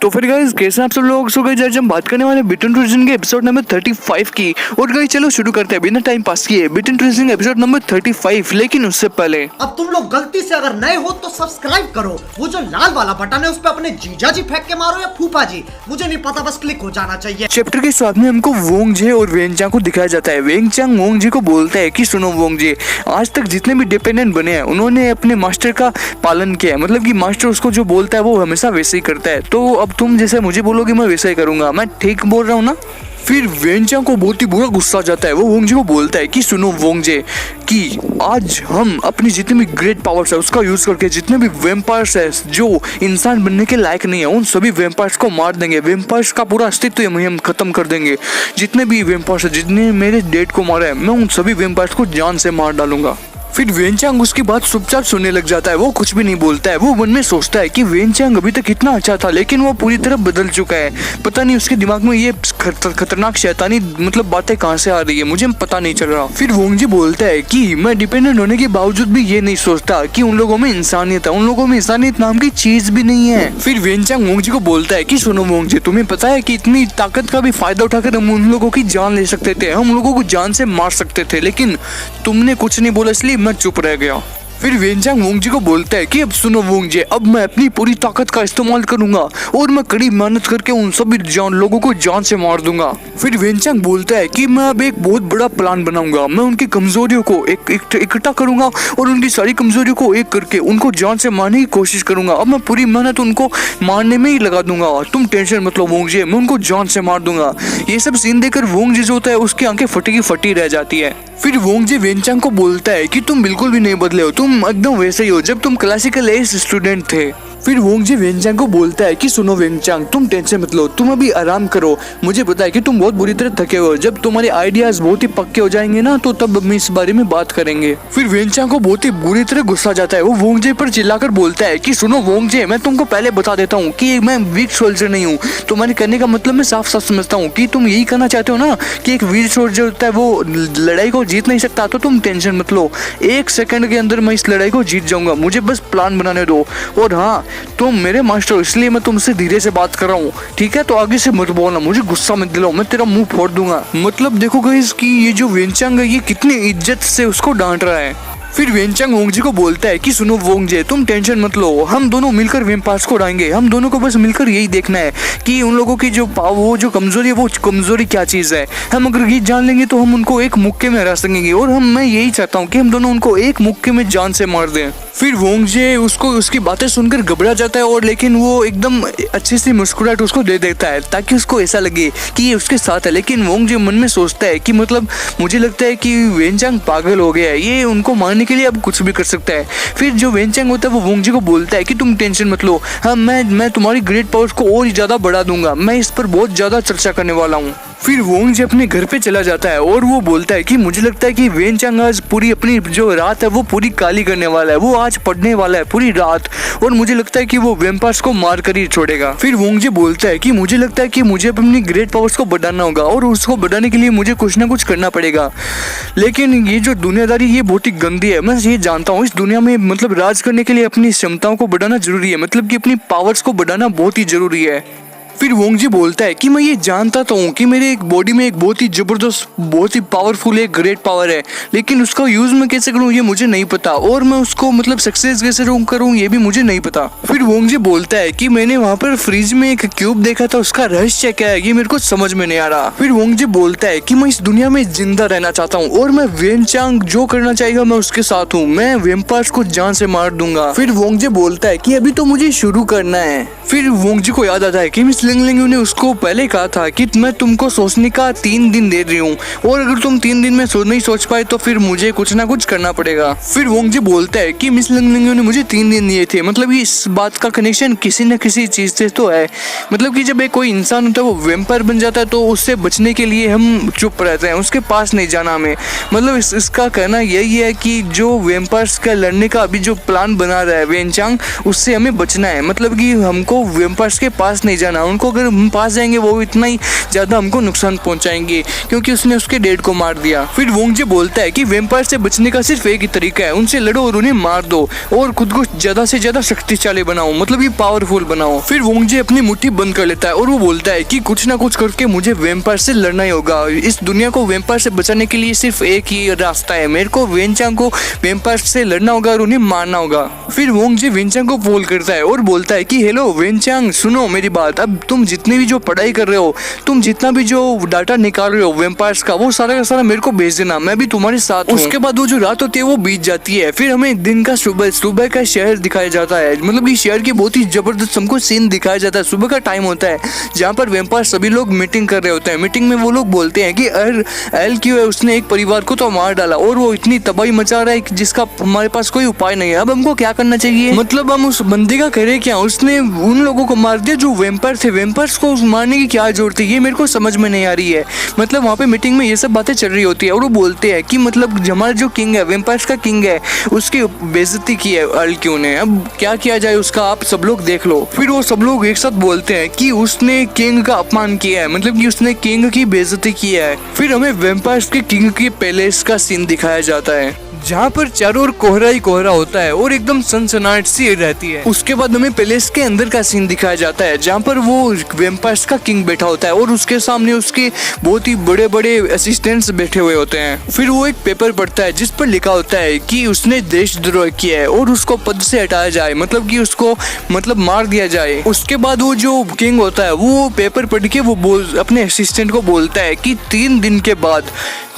तो फिर गाइस कैसे आप सब लोग सो गए, आज हम बात करने वाले बिटन ट्विजिंग के एपिसोड नंबर 35 की। और गाइस चलो शुरू करते हैं बिना टाइम पास किए बिटन ट्विजिंग एपिसोड नंबर 35। लेकिन उससे पहले अब तुम लोग गलती से अगर नए हो तो सब्सक्राइब करो, वो जो लाल वाला बटन है उस पे अपने जीजा जी फेंक के मारो या फूफा जी, मुझे नहीं पता, बस क्लिक हो जाना चाहिए। चैप्टर के शुरुआत में हमको वोंगजे और वेनचांग को दिखाया जाता है। वेनचांग वोंगजे को बोलता है कि सुनो वोंगजे, आज तक जितने भी डिपेंडेंट बने हैं उन्होंने अपने मास्टर का पालन किया है, मतलब कि मास्टर उसको जो बोलता है वो हमेशा वैसे ही करता है। तो अब तुम जैसे मुझे बोलोगे मैं वैसा ही करूंगा, मैं ठीक बोल रहा हूँ ना। फिर वेनचांग को बहुत ही बुरा गुस्सा आ जाता है। वो वोंगजे को बोलता है कि सुनो वोंगजे, कि आज हम अपनी जितनी भी ग्रेट पावर्स है उसका यूज करके जितने भी वेम्पायर्स है जो इंसान बनने के लायक नहीं है उन सभी वेम्पायर्स को मार देंगे। वेम्पायर्स का पूरा अस्तित्व हम खत्म कर देंगे। जितने भी वेम्पायर्स है, जितने मेरे डेड को मारा है, मैं उन सभी वेम्पायर्स को जान से मार डालूंगा। फिर वेनचांग उसकी बात चुपचाप सुनने लग जाता है। वो कुछ भी नहीं बोलता है। वो मन में सोचता है कि वेनचांग अभी तक इतना अच्छा था लेकिन वो पूरी तरह बदल चुका है। पता नहीं उसके दिमाग में ये खतरनाक शैतानी मतलब बातें कहाँ से आ रही है, मुझे पता नहीं चल रहा। फिर वोंगजे बोलता है कि मैं डिपेंडेंट होने के बावजूद भी ये नहीं सोचता कि उन लोगों में इंसानियत है। उन लोगों में इंसानियत नाम की चीज भी नहीं है। फिर वेनचांग वोंगजे को बोलता है कि सुनो वोंगजे, तुम्हें पता है कि इतनी ताकत का भी फायदा उठाकर हम उन लोगों की जान ले सकते थे, हम लोगों को जान से मार सकते थे, लेकिन तुमने कुछ नहीं बोला इसलिए मैं चुप रह गया। फिर वेनचांग वोंगजे को बोलता है कि अब सुनो वोंगजे, अब मैं अपनी पूरी ताकत का इस्तेमाल करूंगा और मैं कड़ी मेहनत करके उन सभी लोगों को जान से मार दूंगा। फिर वेनचांग बोलता है कि मैं अब एक बहुत बड़ा प्लान बनाऊंगा। मैं उनकी कमजोरियों को इकट्ठा करूंगा और उनकी सारी कमजोरियों को एक करके उनको जान से मारने की कोशिश करूंगा। अब मैं पूरी मेहनत उनको मारने में ही लगा दूंगा। तुम टेंशन मत लो वोंगजे, मैं उनको जान से मार दूंगा। ये सब सीन देखकर वोंगजे जो होता है उसकी आंखें फटी की फटी रह जाती है। फिर वोंगजे वेनचांग को बोलता है कि तुम बिल्कुल भी नहीं बदले हो, तुम एकदम वैसे ही हो जब तुम क्लासिकल एज स्टूडेंट थे। फिर वोंगजे वेनचांग को बोलता है कि सुनो वेनचांग, तुम टेंशन मत लो, तुम अभी आराम करो। मुझे पता है कि तुम बहुत बुरी तरह थके हो, जब तुम्हारे आइडियाज बहुत ही पक्के हो जाएंगे ना तो तब हम इस बारे में बात करेंगे। फिर वेनचांग को बहुत ही बुरी तरह गुस्सा जाता है। वो वोंगजे पर चिल्लाकर बोलता है कि सुनो वोंगजे, मैं तुमको पहले बता देता हूँ कि मैं वीक सोल्जर नहीं हूँ। तुम्हारे कहने का मतलब मैं साफ साफ समझता हूँ कि तुम यही कहना चाहते हो ना कि एक वीर सोल्जर होता है वो लड़ाई को जीत नहीं सकता। तो तुम टेंशन मत लो, 1 सेकंड के अंदर मैं इस लड़ाई को जीत जाऊंगा, मुझे बस प्लान बनाने दो। और हाँ, तुम मेरे मास्टर इसलिए मैं तुमसे धीरे से बात कर रहा हूँ, ठीक है? तो आगे से मत बोलना, मुझे गुस्सा मत दिलाओ, मैं तेरा मुंह फोड़ दूंगा। मतलब देखो गाइस कि ये जो वेनचांग है ये कितनी इज्जत से उसको डांट रहा है। फिर वेनचांग वोंगजे को बोलता है कि सुनो वोंगजे, तुम टेंशन मत लो, हम दोनों मिलकर वेम्पायर्स को उड़ाएंगे। हम दोनों को बस मिलकर यही देखना है कि उन लोगों की जो वो जो कमजोरी है वो कमजोरी क्या चीज है। हम अगर ये जान लेंगे तो हम उनको एक मुक्के में हरा सकेंगे। और मैं यही चाहता हूँ कि हम दोनों उनको एक मुक्के में जान से मार दें। फिर वोंगजे उसको उसकी बातें सुनकर घबरा जाता है और लेकिन वो एकदम अच्छी सी मुस्कुराहट उसको दे देता है ताकि उसको ऐसा लगे कि ये उसके साथ है। लेकिन वोंगजे मन में सोचता है कि मतलब मुझे लगता है कि वेनचांग पागल हो गया है, ये उनको मारने के लिए अब कुछ भी कर सकता है। फिर जो वेनचांग होता है वो वोंगजे को बोलता है कि तुम टेंशन मत लो, हाँ मैं तुम्हारी ग्रेट पावर्स को और ज्यादा बढ़ा दूंगा, मैं इस पर बहुत ज्यादा चर्चा करने वाला हूँ। फिर वोंगजे अपने घर पे चला जाता है और वो बोलता है कि मुझे लगता है कि वेनचांग आज पूरी अपनी जो रात है वो पूरी काली करने वाला है, वो आज पढ़ने वाला है पूरी रात और मुझे लगता है कि वो वेम्पायर्स को मार कर ही छोड़ेगा। फिर वोंगजे बोलता है कि मुझे लगता है कि मुझे अपनी ग्रेट पावर्स को बढ़ाना होगा और उसको बढ़ाने के लिए मुझे कुछ ना कुछ करना पड़ेगा। लेकिन ये जो दुनियादारी ये बहुत ही गंदी है, मैं ये जानता हूँ इस दुनिया में मतलब राज करने के लिए अपनी क्षमताओं को बढ़ाना जरूरी है, मतलब कि अपनी पावर्स को बढ़ाना बहुत ही जरूरी है। फिर वोंगजे बोलता है कि मैं ये जानता तो हूँ कि मेरे एक बॉडी में एक बहुत ही जबरदस्त बहुत ही पावरफुल एक ग्रेट पावर है, लेकिन उसका यूज मैं कैसे करूँ ये मुझे नहीं पता और मैं उसको मतलब सक्सेस कैसे करूँ ये भी मुझे नहीं पता। फिर वोंगजे बोलता है कि मैंने वहाँ पर फ्रिज में एक क्यूब देखा था, उसका रहस्य क्या है ये मेरे को समझ में नहीं आ रहा। फिर वोंगजे बोलता है कि मैं इस दुनिया में जिंदा रहना चाहता हूँ और मैं वेनचांग जो करना चाहेगा मैं उसके साथ हूँ, मैं वेम्पायर्स को जान से मार दूंगा। फिर वोंगजे बोलता है कि अभी तो मुझे शुरू करना है। फिर वोंगजे को याद आता है कि मिस लिंगलिंग ने उसको पहले कहा था कि मैं तुमको सोचने का 3 दिन दे रही हूँ और अगर तुम 3 दिन में नहीं सोच पाए तो फिर मुझे कुछ ना कुछ करना पड़ेगा। फिर वोंगजे बोलता है कि मिस लिंगलिंग ने मुझे 3 दिन दिए थे, मतलब इस बात का कनेक्शन किसी न किसी चीज से तो है। मतलब कि जब एक कोई इंसान होता है वो वेम्पायर बन जाता है तो उससे बचने के लिए हम चुप रहते हैं, उसके पास नहीं जाना हमें। मतलब इसका कहना यही है कि जो वेम्पायर्स का लड़ने का अभी जो प्लान बना रहा है वेनचांग, उससे हमें बचना है। मतलब कि हमको वेम्पायर्स के पास नहीं जाना, उनको अगर हम पास जाएंगे वो इतना ही ज्यादा हमको नुकसान पहुंचाएंगे, क्योंकि उसने उसके डैड को मार दिया। फिर वोंगजे बोलता है कि वेम्पायर से बचने का सिर्फ एक ही तरीका है, उनसे लड़ो और उन्हें मार दो और खुद को ज्यादा से ज्यादा शक्तिशाली बनाओ, मतलब ये पावरफुल बनाओ। फिर वोंगजे अपनी मुट्ठी बंद कर लेता है और वो बोलता है कि कुछ ना कुछ करके मुझे वेम्पायर से लड़ना ही होगा। इस दुनिया को वेम्पायर से बचाने के लिए सिर्फ एक ही रास्ता है, मेरे को वेनचांग को वेम्पायर से लड़ना होगा और उन्हें मारना होगा। फिर वोंगजे वेनचांग को कॉल करता है और बोलता है कि हेलो वेनचांग, सुनो मेरी बात, अब तुम जितने भी जो पढ़ाई कर रहे हो, तुम जितना भी जो डाटा निकाल रहे हो वेम्पायर्स का, वो सारा का सारा मेरे को भेज देना, मैं भी तुम्हारे साथ हूं। उसके बाद वो जो रात होती है वो बीत जाती है। फिर हमें दिन का सुबह का शहर दिखाया जाता है, मतलब कि शहर की बहुत ही जबरदस्त हमको सीन दिखाया जाता है। सुबह का टाइम होता है जहाँ पर वेम्पायर सभी लोग मीटिंग कर रहे होते हैं। मीटिंग में वो लोग बोलते हैं कि एल क्यों है, उसने एक परिवार को तो मार डाला और वो इतनी तबाही मचा रहा है जिसका हमारे पास कोई उपाय नहीं है, अब हमको क्या करना चाहिए। मतलब हम उस बंदे का करें क्या, उसने उन लोगों को मार दिया जो वेम्पायर थे, वेम्पायर्स को मारने की क्या जरूरत है, ये मेरे को समझ में नहीं आ रही है। मतलब वहाँ पे मीटिंग में ये सब बातें चल रही होती है और वो बोलते हैं कि मतलब हमारा जो किंग है, वेम्पायर्स का किंग है, उसकी बेइज्जती की है एल क्यू ने, अब क्या किया जाए उसका, आप सब लोग देख लो। फिर वो सब लोग एक साथ बोलते हैं कि उसने किंग का अपमान किया है, मतलब कि उसने किंग की बेइज्जती की है। फिर हमें वेम्पायर्स के किंग के पैलेस का सीन दिखाया जाता है जहाँ पर चारों ओर कोहरा ही कोहरा होता है और एकदम सनसनाहट सी रहती है। उसके बाद हमें पैलेस के अंदर का सीन दिखाया जाता है जहाँ पर वो वेम्पायर्स का किंग बैठा होता है और उसके सामने उसके बहुत ही बड़े बड़े असिस्टेंट्स बैठे हुए होते हैं। फिर वो एक पेपर पढ़ता है जिस पर लिखा होता है कि उसने देशद्रोह किया है और उसको पद से हटाया जाए, मतलब कि उसको मार दिया जाए। उसके बाद वो जो किंग होता है वो पेपर पढ़ के वो अपने असिस्टेंट को बोलता है कि 3 दिन के बाद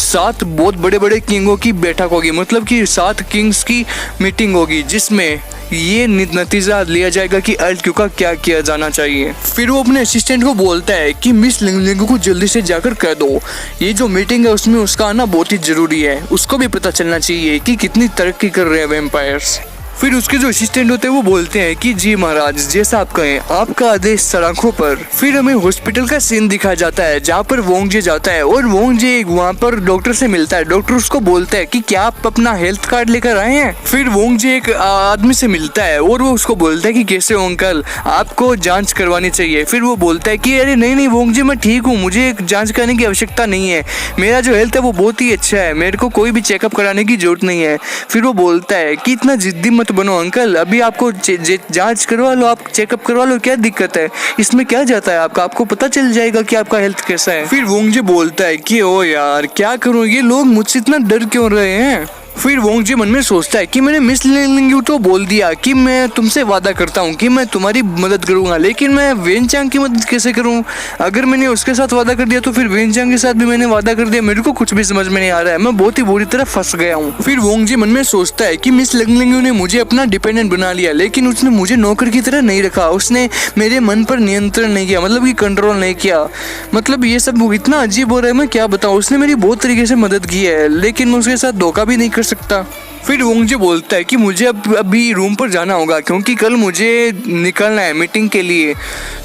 7 बहुत बड़े बड़े किंगों की बैठक होगी, मतलब कि 7 किंग्स की मीटिंग होगी जिसमें ये नतीजा लिया जाएगा कि एल क्यू का क्या किया जाना चाहिए। फिर वो अपने असिस्टेंट को बोलता है कि मिस लिंगलिंग को जल्दी से जाकर कह दो ये जो मीटिंग है उसमें उसका आना बहुत ही जरूरी है, उसको भी पता चलना चाहिए कि कितनी तरक्की कर रहे हैं वेम्पायर्स। फिर उसके जो असिस्टेंट होते हैं वो बोलते हैं कि जी महाराज, जैसा आप कहें, आपका आदेश सलाखों पर। फिर हमें हॉस्पिटल का सीन दिखाया जाता है जहाँ पर वोंगजे जाता है और वोंगजे वहाँ पर डॉक्टर से मिलता है। डॉक्टर उसको बोलता है कि क्या आप अपना हेल्थ कार्ड लेकर आए हैं। फिर वोंगजे एक आदमी से मिलता है और वो उसको बोलता है कि कैसे हो अंकल, आपको जांच करवानी चाहिए। फिर वो बोलता है कि अरे नहीं वोंगजे, मैं ठीक हूँ, मुझे जांच करने की आवश्यकता नहीं है, मेरा जो हेल्थ है वो बहुत ही अच्छा है, मेरे को कोई भी चेकअप कराने की जरूरत नहीं है। फिर वो बोलता है कि इतना जिद्दी मत बनो अंकल, अभी आपको जांच करवा लो, आप चेकअप करवा लो, क्या दिक्कत है, इसमें क्या जाता है आपको पता चल जाएगा कि आपका हेल्थ कैसा है। फिर वोंगजे बोलता है कि ओ यार क्या करूं, ये लोग मुझसे इतना डर क्यों रहे हैं। फिर वोंगजे मन में सोचता है कि मैंने मिस लिंगलिंग तो बोल दिया कि मैं तुमसे वादा करता हूँ कि मैं तुम्हारी मदद करूंगा, लेकिन मैं वेनचांग की मदद कैसे करूँ। अगर मैंने उसके साथ वादा कर दिया तो फिर वेनचांग के साथ भी मैंने वादा कर दिया, मेरे को कुछ भी समझ में नहीं आ रहा है, मैं बहुत ही बुरी तरह फंस गया हूँ। फिर वोंगजे मन में सोचता है कि मिस लिंगलिंग ने मुझे अपना डिपेंडेंट बना लिया, लेकिन उसने मुझे नौकर की तरह नहीं रखा, उसने मेरे मन पर नियंत्रण नहीं किया, मतलब कि कंट्रोल नहीं किया। मतलब ये सब इतना अजीब हो रहा है, मैं क्या बताऊँ। उसने मेरी बहुत तरीके से मदद की है लेकिन मैं उसके साथ धोखा भी नहीं कर सकता। फिर वोंगजे बोलता है कि मुझे अभी रूम पर जाना होगा क्योंकि कल मुझे निकलना है मीटिंग के लिए,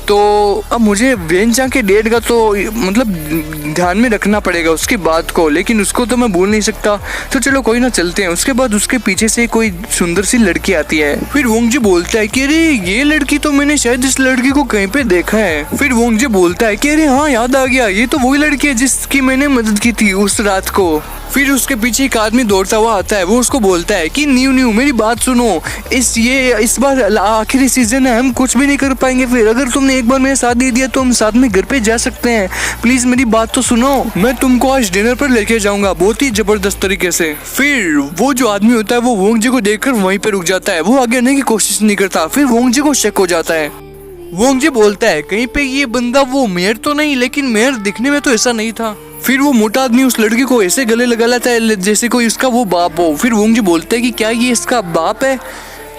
तो अब मुझे वेनचांग के डेट का तो मतलब ध्यान में रखना पड़ेगा उसकी बात को, लेकिन उसको तो मैं भूल नहीं सकता, तो चलो कोई ना चलते हैं। उसके बाद उसके पीछे से कोई सुंदर सी लड़की आती है। फिर वोंगजे बोलता है कि अरे ये लड़की तो मैंने शायद इस लड़की को कहीं पे देखा है। फिर वोंगजे बोलता है कि अरे हाँ याद आ गया, ये तो वही लड़की है जिसकी मैंने मदद की थी उस रात को। फिर उसके पीछे एक आदमी दौड़ता हुआ आता है, वो उसको बोलता है कि न्यू मेरी बात सुनो, इस बार आखिरी सीजन है, हम कुछ भी नहीं कर पाएंगे, फिर अगर तुमने एक बार मेरे साथ दे दिया तो हम साथ में घर पे जा सकते हैं, प्लीज मेरी बात तो सुनो, मैं तुमको आज डिनर पर लेके जाऊंगा बहुत ही जबरदस्त तरीके से। फिर वो जो आदमी होता है वो वोंगजे को देखकर वहीं पे रुक जाता है, वो आगे आने की कोशिश नहीं करता। फिर वोंगजे को शक हो जाता है। वोंगजे बोलता है कहीं पे ये बंदा वो मेयर तो नहीं, लेकिन मेयर दिखने में तो ऐसा नहीं था। फिर वो मोटा आदमी उस लड़की को ऐसे गले लगा लेता है जैसे कोई उसका वो बाप हो। फिर वोंगजे बोलता है कि क्या ये इसका बाप है,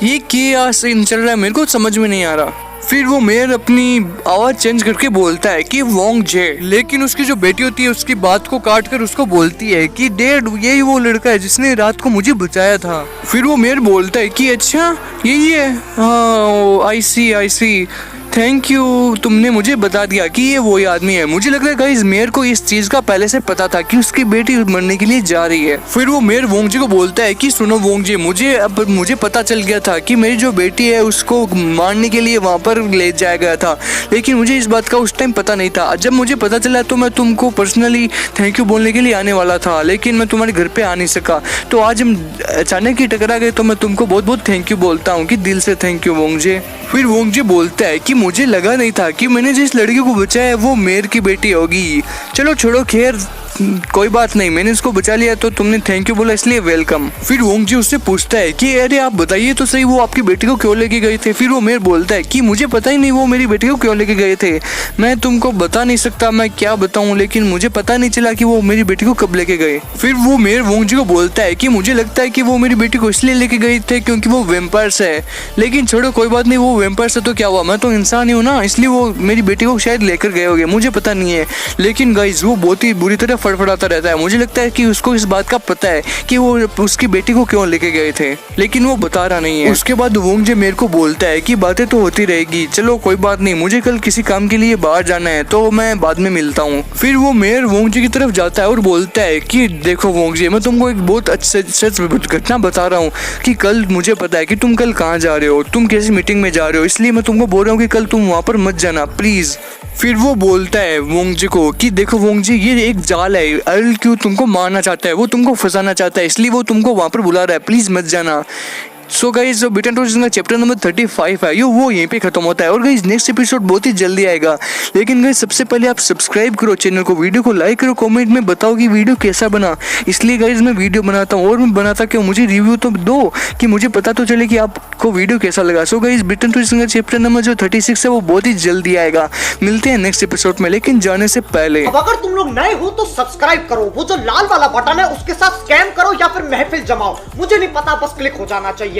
ये क्या सीन चल रहा है, मेरे को समझ में नहीं आ रहा। फिर वो मेयर अपनी आवाज चेंज करके बोलता है कि वोंगजे, लेकिन उसकी जो बेटी होती है उसकी बात को काट कर उसको बोलती है कि डैड यही वो लड़का है जिसने रात को मुझे बचाया था। फिर वो मेयर बोलता है कि अच्छा यही है, हाँ आई सी। थैंक यू, तुमने मुझे बता दिया कि ये वही आदमी है। मुझे लग रहा है गाइस मेयर को इस चीज का पहले से पता था कि उसकी बेटी मरने के लिए जा रही है। फिर वो मेयर वोंगजी को बोलता है कि सुनो वोंगजी, मुझे पता चल गया था कि मेरी जो बेटी है उसको मारने के लिए वहाँ पर ले जाया गया था, लेकिन मुझे इस बात का उस टाइम पता नहीं था। जब मुझे पता चला तो मैं तुमको पर्सनली थैंक यू बोलने के लिए आने वाला था, लेकिन मैं तुम्हारे घर पे आ नहीं सका। तो आज हम अचानक ही टकरा गए, तो मैं तुमको बहुत बहुत थैंक यू बोलता हूँ कि दिल से थैंक यू वोंगजी। फिर वोंगजी बोलता है कि मुझे लगा नहीं था कि मैंने जिस लड़की को बचाया है वो मेयर की बेटी होगी। चलो छोड़ो, खैर कोई बात नहीं, मैंने इसको बचा लिया तो तुमने थैंक यू बोला इसलिए वेलकम। फिर वोंगजी उससे पूछता है कि अरे आप बताइए तो सही, वो आपकी बेटी को क्यों लेके गए थे। फिर वो मेयर बोलता है कि मुझे पता ही नहीं वो मेरी बेटी को क्यों लेके गए थे, मैं तुमको बता नहीं सकता मैं क्या बताऊं, लेकिन मुझे पता नहीं चला कि वो मेरी बेटी को कब लेके गए। फिर वो मेयर वोंगजी को बोलता है कि मुझे लगता है कि वो मेरी बेटी को इसलिए लेके गए थे क्योंकि वो वेम्पायर्स है, लेकिन छोड़ो कोई बात नहीं, वो वेम्पायर्स है तो क्या हुआ, मैं तो इंसान ही हूँ ना, इसलिए वो मेरी बेटी को शायद लेकर गए होंगे, मुझे पता नहीं है। लेकिन गाइज वो बहुत ही बुरी तरह फड़फड़ाता रहता है। मुझे लगता है कि उसको इस बात का पता है कि वो उसकी बेटी को क्यों लेके गए थे, लेकिन वो बता रहा नहीं है। उसके बाद वोंगजी मेरे को बोलता है कि बातें तो होती रहेगी, चलो कोई बात नहीं, मुझे कल किसी काम के लिए बाहर जाना है तो मैं बाद में मिलता हूँ। फिर वो मेयर वोंगजी की तरफ जाता है और बोलता है कि देखो वोंगजी, मैं तुमको एक बहुत अच्छे सच घटना बता रहा हूँ कि कल मुझे पता है कि तुम कल कहाँ जा रहे हो, तुम कैसी मीटिंग में जा रहे हो, इसलिए मैं तुमको बोल रहा हूँ कि कल तुम वहाँ पर मत जाना प्लीज। फिर वो बोलता है वोंगजी को कि देखो वोंगजी, ये एक जाल है, अर्ल क्यों तुमको मारना चाहता है, वो तुमको फंसाना चाहता है, इसलिए वो तुमको वहाँ पर बुला रहा है, प्लीज मत जाना। सो गाइज जो बिटन टॉक्स का चैप्टर नंबर 35 है वो यहीं पे खत्म होता है, और गाइज नेक्स्ट एपिसोड बहुत ही जल्दी आएगा। लेकिन गाइज सबसे पहले आप सब्सक्राइब करो चैनल को, वीडियो को लाइक करो, कमेंट में बताओ कि वीडियो कैसा बना, इसलिए गाइज मैं वीडियो बनाता हूँ, और मैं बनाता क्यों, मुझे रिव्यू तो दो कि मुझे पता तो चले कि आपको वीडियो कैसा लगा। सो गाइज बिटन टॉक्स का चैप्टर नंबर जो 36 है वो बहुत ही जल्दी आएगा। मिलते हैं नेक्स्ट एपिसोड में, लेकिन जाने से पहले अब अगर तुम लोग नए हो तो सब्सक्राइब करो, वो जो लाल वाला बटन है उसके साथ स्कैम करो या फिर महफिल जमाओ, मुझे नहीं पता, बस क्लिक हो जाना चाहिए।